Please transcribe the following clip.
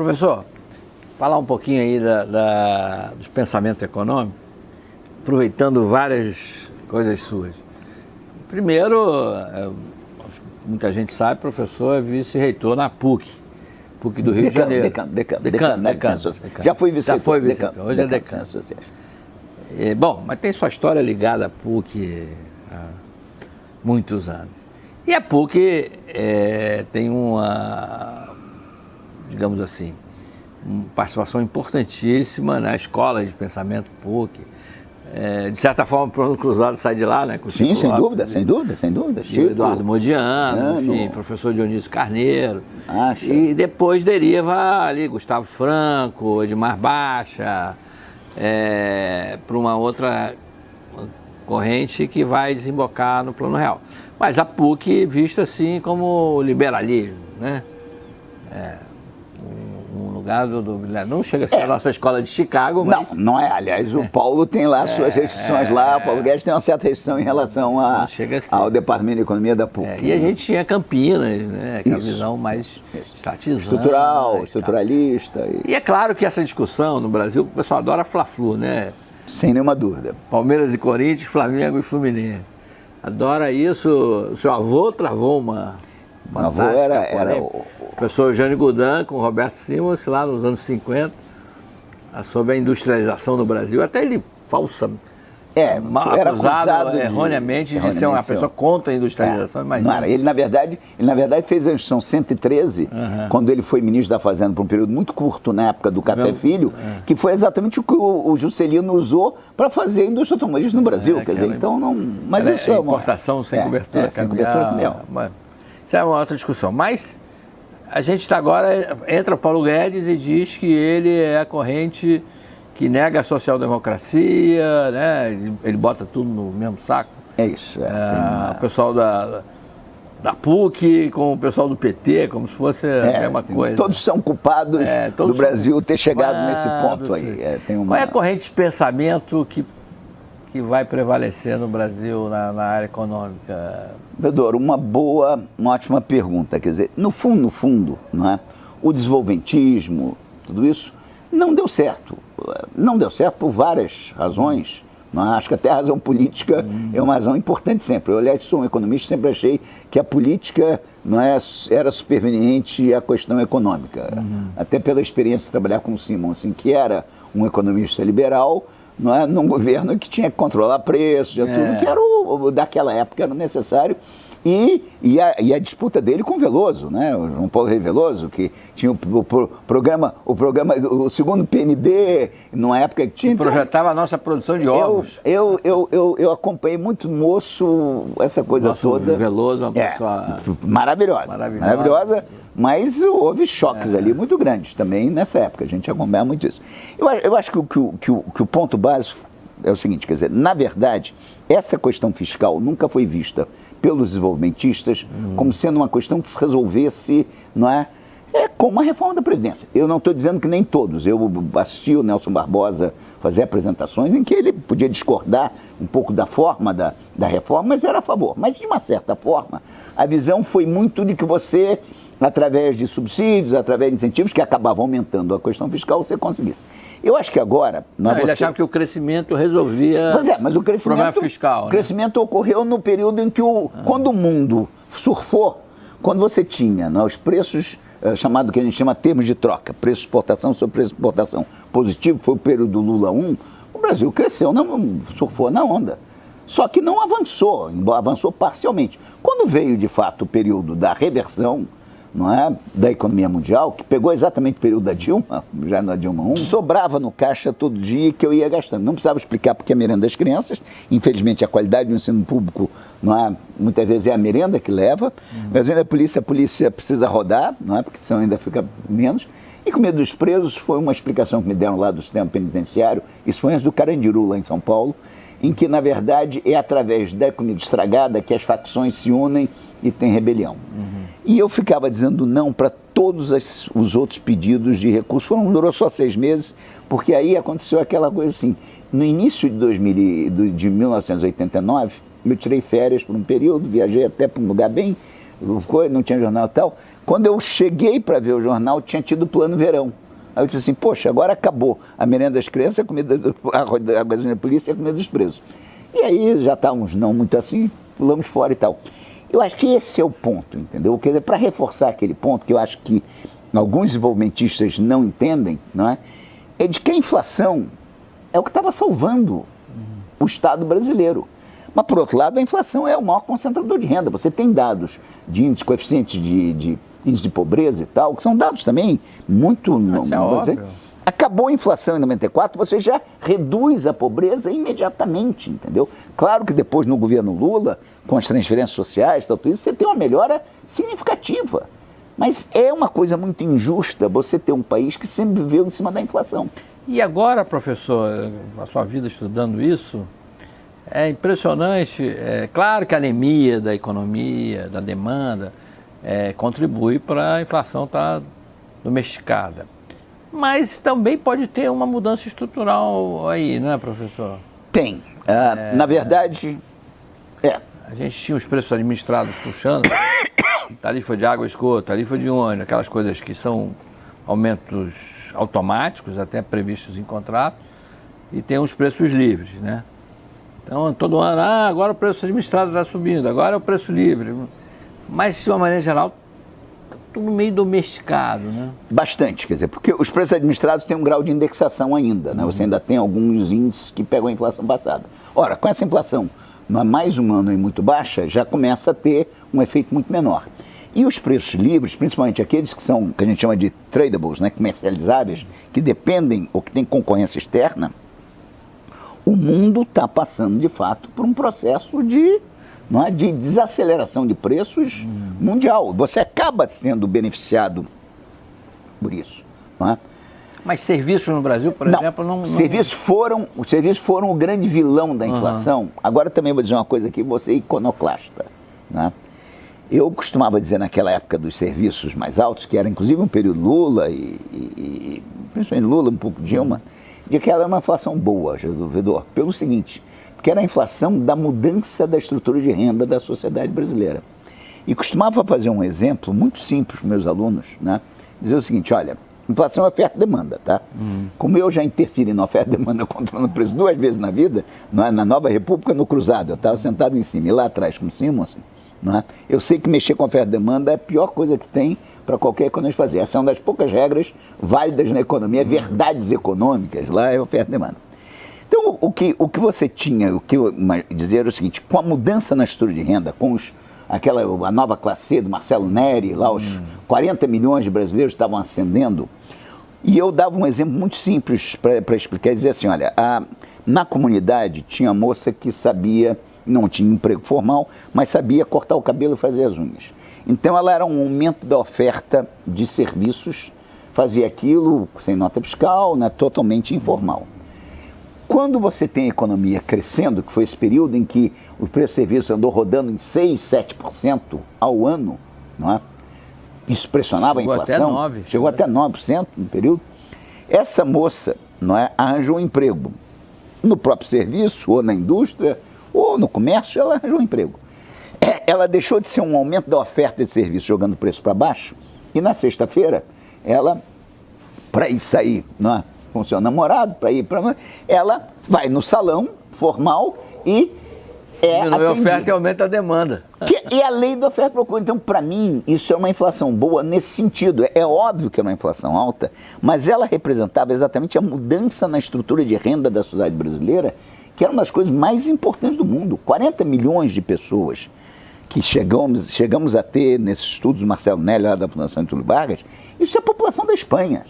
Professor, falar um pouquinho aí dos pensamentos econômicos, aproveitando várias coisas suas. Primeiro, muita gente sabe, professor é vice-reitor na PUC do Rio de Janeiro. Decano. Já fui vice-reitor. Já foi vice-reitor, hoje é decano. Bom, mas tem sua história ligada à PUC há muitos anos. E a PUC tem uma, digamos assim, uma participação importantíssima na escola de pensamento PUC. De certa forma, o Bruno Cruzado sai de lá, né? Sim, sem dúvida. Chico, Eduardo Modiano, enfim, professor Dionísio Carneiro. E depois deriva ali Gustavo Franco, Edmar Baixa, para uma outra corrente que vai desembocar no Plano Real. Mas a PUC vista assim como liberalismo, né? Um lugar não chega a ser a nossa escola de Chicago, mas... Não é. Aliás, o Paulo tem lá suas restrições lá, o Paulo Guedes tem uma certa restrição em relação ao Departamento de Economia da PUC. E a gente tinha Campinas, né? Aquela visão mais estatizante. Estruturalista. E é claro que essa discussão no Brasil, o pessoal adora Fla-Flu, né? Sem nenhuma dúvida. Palmeiras e Corinthians, Flamengo e Fluminense. Adora isso. O seu avô travou uma avô era o professor Eugênio Goudin com o Roberto Simons, lá nos anos 50, sobre a industrialização no Brasil. Até ele era acusado erroneamente de ser uma pessoa contra a industrialização. Imagina. Ele, na verdade, fez a Instrução 113, quando ele foi ministro da Fazenda por um período muito curto, na época do Café Filho, que foi exatamente o que o Juscelino usou para fazer a indústria automobilística no Brasil. Quer dizer, então não... Mas isso é uma... Importação sem cobertura. Sem cobertura cambial. Isso é uma outra discussão. Mas a gente está agora... Entra o Paulo Guedes e diz que ele é a corrente que nega a social-democracia, né? Ele bota tudo no mesmo saco. É isso. O pessoal da PUC com o pessoal do PT, como se fosse a mesma coisa. Todos são culpados do Brasil ter chegado nesse ponto aí. Qual é a corrente de pensamento que vai prevalecer no Brasil na área econômica? Vedor, uma ótima pergunta. Quer dizer, no fundo, não é? O desenvolvimentismo, tudo isso, não deu certo. Não deu certo por várias razões. Não é? Acho que até a razão política é uma razão importante sempre. Eu, aliás, sou um economista, sempre achei que a política era superveniente à questão econômica. Até pela experiência de trabalhar com o Simon, assim, que era um economista liberal, num governo que tinha que controlar preços, tudo que era daquela época era necessário. E a disputa dele com o Veloso, né? O João Paulo Rei Veloso, que tinha o segundo PND, numa época que tinha... Projetava a nossa produção de ovos. Eu acompanhei muito moço essa coisa toda. Veloso, uma pessoa... Maravilhosa, mas houve choques ali muito grandes também nessa época, a gente acompanha muito isso. Eu acho que o ponto básico é o seguinte, quer dizer, na verdade, essa questão fiscal nunca foi vista pelos desenvolvimentistas como sendo uma questão que se resolvesse, como a reforma da Previdência. Eu não estou dizendo que nem todos. Eu assisti o Nelson Barbosa fazer apresentações em que ele podia discordar um pouco da forma da reforma, mas era a favor. Mas, de uma certa forma, a visão foi muito de que você, através de subsídios, através de incentivos que acabavam aumentando a questão fiscal, você conseguisse. Eu acho que agora... Ele achava que o crescimento resolvia mas o problema fiscal. O crescimento ocorreu no período em que, quando o mundo surfou, quando você tinha os preços, chamado que a gente chama termos de troca, preço de exportação sobre preço de exportação positivo, foi o período do Lula 1, o Brasil cresceu, surfou na onda. Só que não avançou, avançou parcialmente. Quando veio, de fato, o período da reversão, da economia mundial, que pegou exatamente o período da Dilma, já na Dilma 1, sobrava no caixa todo dia que eu ia gastando. Não precisava explicar porque a merenda das crianças, infelizmente a qualidade do ensino público, muitas vezes é a merenda que leva, mas ainda a polícia precisa rodar, porque senão ainda fica menos. E com medo dos presos, foi uma explicação que me deram lá do sistema penitenciário, isso foi antes do Carandiru, lá em São Paulo, em que, na verdade, é através da comida estragada que as facções se unem e tem rebelião. E eu ficava dizendo não para todos os outros pedidos de recurso. Durou só 6 meses, porque aí aconteceu aquela coisa assim. No início de 1989, eu tirei férias por um período, viajei até para um lugar bem não tinha jornal e tal. Quando eu cheguei para ver o jornal, tinha tido o Plano Verão. Aí eu disse assim, poxa, agora acabou a merenda das crianças, a gasolina da polícia e a comida dos presos. E aí já estávamos não muito assim, pulamos fora e tal. Eu acho que esse é o ponto, entendeu? Quer dizer, para reforçar aquele ponto que eu acho que alguns desenvolvimentistas não entendem, não é? É de que a inflação é o que estava salvando o Estado brasileiro. Mas, por outro lado, a inflação é o maior concentrador de renda. Você tem dados de índice, coeficientes de índice de pobreza e tal, que são dados também muito... não vou dizer. Acabou a inflação em 94, você já reduz a pobreza imediatamente, entendeu? Claro que depois no governo Lula, com as transferências sociais, tudo isso, você tem uma melhora significativa. Mas é uma coisa muito injusta você ter um país que sempre viveu em cima da inflação. E agora, professor, a sua vida estudando isso, é impressionante. É claro que a anemia da economia, da demanda, contribui para a inflação estar domesticada. Mas também pode ter uma mudança estrutural aí, né, professor? Tem. Na verdade, A gente tinha os preços administrados puxando, tarifa de água e esgoto, tarifa de ônibus, aquelas coisas que são aumentos automáticos, até previstos em contrato, e tem os preços livres, né? Então, todo ano, agora o preço administrado está subindo, agora é o preço livre. Mas, de uma maneira geral, está tudo meio domesticado, né? Bastante, quer dizer, porque os preços administrados têm um grau de indexação ainda, né? Você ainda tem alguns índices que pegam a inflação passada. Ora, com essa inflação há mais um ano e muito baixa, já começa a ter um efeito muito menor. E os preços livres, principalmente aqueles que são, que a gente chama de tradables, né, comercializáveis, que dependem ou que têm concorrência externa, o mundo está passando, de fato, por um processo de desaceleração de preços mundial. Você acaba sendo beneficiado por isso. Não é? Mas serviços no Brasil, por exemplo, não... Os serviços foram o grande vilão da inflação. Agora também vou dizer uma coisa aqui, vou ser iconoclasta. Né? Eu costumava dizer naquela época dos serviços mais altos, que era inclusive um período Lula e principalmente Lula, um pouco Dilma, de que ela era uma inflação boa, Vidor, pelo seguinte, porque era a inflação da mudança da estrutura de renda da sociedade brasileira. E costumava fazer um exemplo muito simples para os meus alunos, né? Dizer o seguinte, olha, inflação é oferta e demanda, tá? Como eu já interferi na oferta e demanda controlando o preço 2 vezes na vida, na Nova República, no Cruzado, eu estava sentado em cima, e lá atrás com o Simonsen, né? Eu sei que mexer com oferta e demanda é a pior coisa que tem para qualquer economista fazer. Essa é uma das poucas regras válidas na economia, verdades econômicas, lá é oferta e demanda. Então, o que você tinha, o que eu dizer era o seguinte, com a mudança na estrutura de renda, com a nova classe C do Marcelo Neri, lá os 40 milhões de brasileiros estavam ascendendo, e eu dava um exemplo muito simples para explicar, dizer assim, olha, na comunidade tinha moça que sabia, não tinha emprego formal, mas sabia cortar o cabelo e fazer as unhas. Então ela era um aumento da oferta de serviços, fazia aquilo sem nota fiscal, né, totalmente informal. Quando você tem a economia crescendo, que foi esse período em que o preço de serviço andou rodando em 6%, 7% ao ano, não é? Isso pressionava a inflação, chegou até 9% no período, essa moça, não é, arranjou um emprego no próprio serviço, ou na indústria, ou no comércio, ela arranjou um emprego. Ela deixou de ser um aumento da oferta de serviço jogando o preço para baixo, e na sexta-feira, ela, para ir sair, não é, com o seu namorado, para ir para... ela vai no salão formal e diminui a oferta e aumenta a demanda. E a lei da oferta e procura. Então, para mim, isso é uma inflação boa nesse sentido. É óbvio que é uma inflação alta, mas ela representava exatamente a mudança na estrutura de renda da sociedade brasileira, que era uma das coisas mais importantes do mundo. 40 milhões de pessoas que chegamos a ter nesses estudos do Marcelo Neri, lá da Fundação Getúlio Vargas, isso é a população da Espanha.